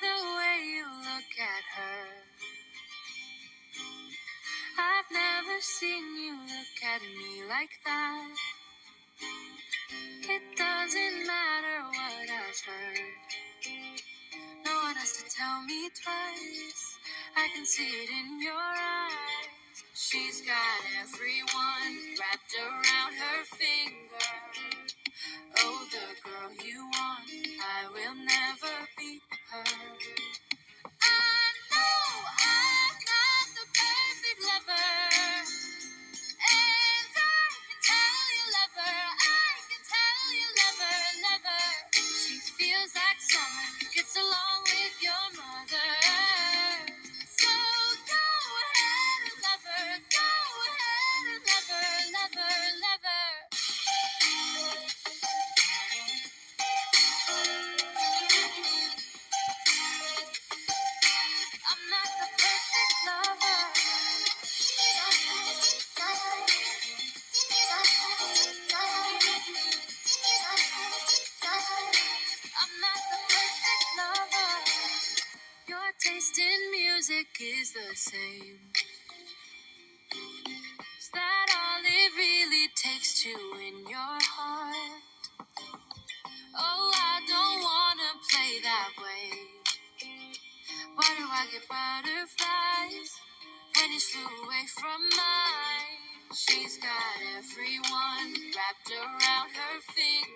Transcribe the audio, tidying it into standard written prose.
the way you look at her. I've never seen you look at me like that. It doesn't matter what I've heard. No one has to tell me twice. I can see it in your eyes. She's got everyone wrapped around her finger. Oh, the girl you want, I will never be her. I know I'm not the perfect lover, and I can tell you love her. I can tell you love her, love her. She feels like summer, gets along with your mother. So go ahead and love her, go ahead and love her, love her, love her. I'm not the perfect lover. I'm not the perfect lover. Your taste in music is the same. Is that all it really takes to win your heart? Oh, I don't wanna play that way. Why do I get butterflies when you flew away from mine? She's got everyone wrapped around her finger.